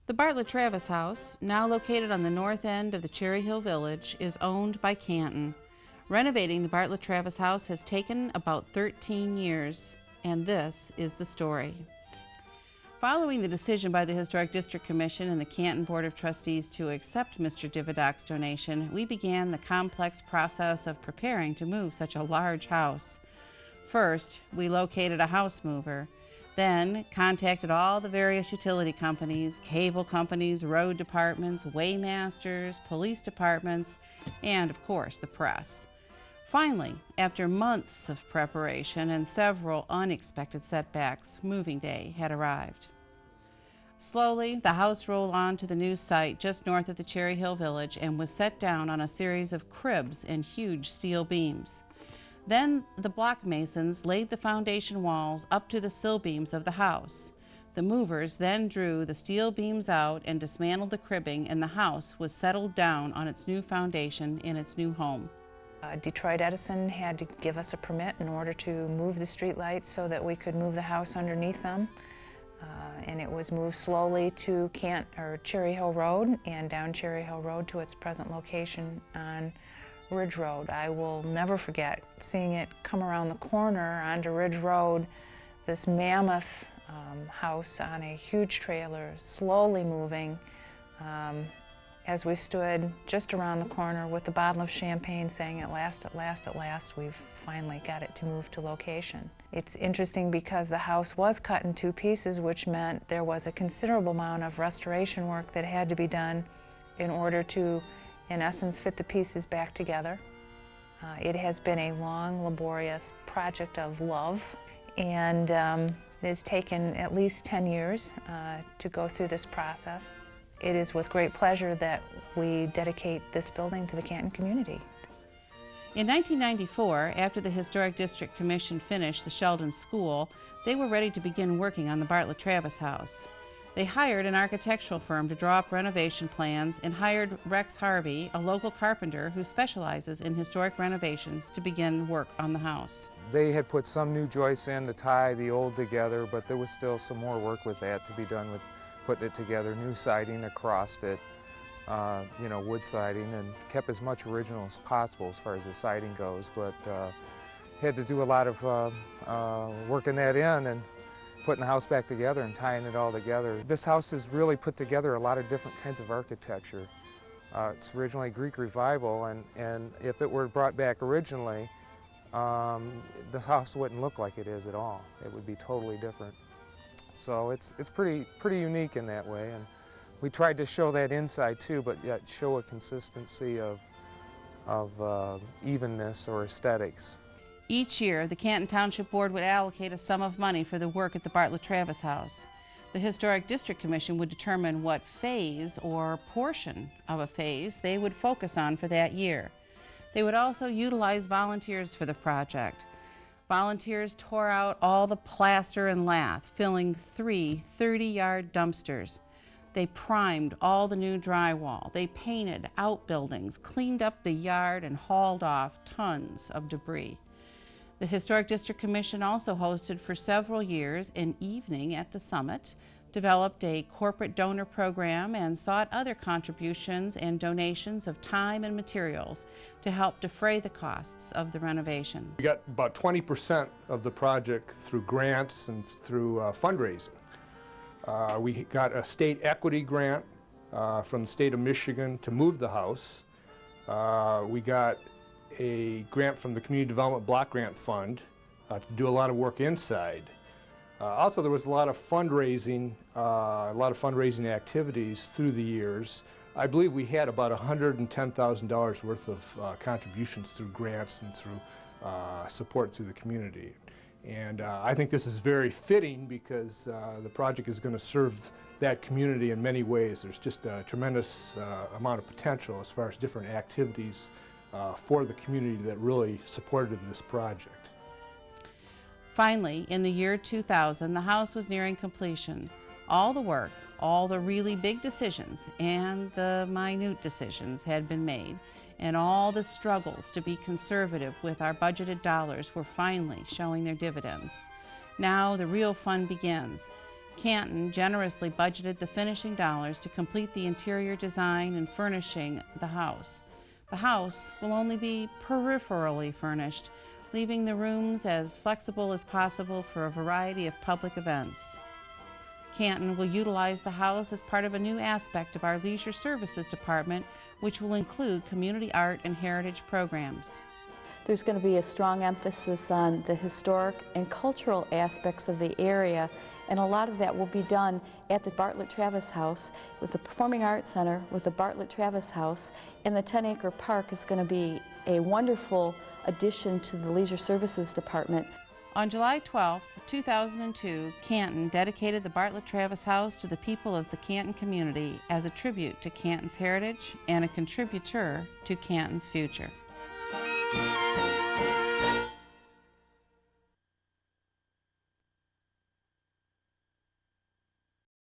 The Bartlett-Travis House, now located on the north end of the Cherry Hill Village, is owned by Canton. Renovating the Bartlett-Travis House has taken about 13 years, and this is the story. Following the decision by the Historic District Commission and the Canton Board of Trustees to accept Mr. Dividoc's donation, we began the complex process of preparing to move such a large house. First, we located a house mover. Then contacted all the various utility companies, cable companies, road departments, waymasters, police departments, and of course the press. Finally, after months of preparation and several unexpected setbacks, moving day had arrived. Slowly, the house rolled on to the new site just north of the Cherry Hill Village and was set down on a series of cribs and huge steel beams. Then the block masons laid the foundation walls up to the sill beams of the house. The movers then drew the steel beams out and dismantled the cribbing, and the house was settled down on its new foundation in its new home. Detroit Edison had to give us a permit in order to move the streetlights so that we could move the house underneath them. And it was moved slowly to Cherry Hill Road and down Cherry Hill Road to its present location on Ridge Road. I will never forget seeing it come around the corner onto Ridge Road, this mammoth house on a huge trailer, slowly moving, as we stood just around the corner with a bottle of champagne saying, "At last, at last, at last, we've finally got it to move to location." It's interesting because the house was cut in two pieces, which meant there was a considerable amount of restoration work that had to be done in order to, in essence, fit the pieces back together. It has been a long, laborious project of love, and it has taken at least 10 years to go through this process. It is with great pleasure that we dedicate this building to the Canton community. In 1994, after the Historic District Commission finished the Sheldon School, they were ready to begin working on the Bartlett-Travis House. They hired an architectural firm to draw up renovation plans and hired Rex Harvey, a local carpenter who specializes in historic renovations, to begin work on the house. They had put some new joists in to tie the old together, but there was still some more work with that to be done with putting it together, new siding across it, wood siding, and kept as much original as possible as far as the siding goes, but had to do a lot of working that in and putting the house back together and tying it all together. This house has really put together a lot of different kinds of architecture. It's originally Greek Revival, and if it were brought back originally, this house wouldn't look like it is at all. It would be totally different. So it's pretty unique in that way, and we tried to show that inside too, but yet show a consistency of evenness or aesthetics. Each year, the Canton Township Board would allocate a sum of money for the work at the Bartlett-Travis House. The Historic District Commission would determine what phase or portion of a phase they would focus on for that year. They would also utilize volunteers for the project. Volunteers tore out all the plaster and lath, filling 3 30-yard dumpsters. They primed all the new drywall. They painted outbuildings, cleaned up the yard, and hauled off tons of debris. The Historic District Commission also hosted for several years an evening at the summit, developed a corporate donor program, and sought other contributions and donations of time and materials to help defray the costs of the renovation. We got about 20% of the project through grants and through fundraising. We got a state equity grant from the state of Michigan to move the house. We got a grant from the Community Development Block Grant Fund to do a lot of work inside. Also, there was a lot of fundraising activities through the years. I believe we had about $110,000 worth of contributions through grants and through support through the community. And I think this is very fitting because the project is going to serve that community in many ways. There's just a tremendous amount of potential as far as different activities for the community that really supported this project. Finally, in the year 2000, the house was nearing completion. All the work, all the really big decisions, and the minute decisions had been made, and all the struggles to be conservative with our budgeted dollars were finally showing their dividends. Now the real fun begins. Canton generously budgeted the finishing dollars to complete the interior design and furnishing the house. The house will only be peripherally furnished, leaving the rooms as flexible as possible for a variety of public events. Canton will utilize the house as part of a new aspect of our Leisure Services Department, which will include community art and heritage programs. There's going to be a strong emphasis on the historic and cultural aspects of the area, and a lot of that will be done at the Bartlett-Travis House with the Performing Arts Center, with the Bartlett-Travis House, and the 10-acre park is going to be a wonderful addition to the Leisure Services Department. On July 12, 2002, Canton dedicated the Bartlett-Travis House to the people of the Canton community as a tribute to Canton's heritage and a contributor to Canton's future.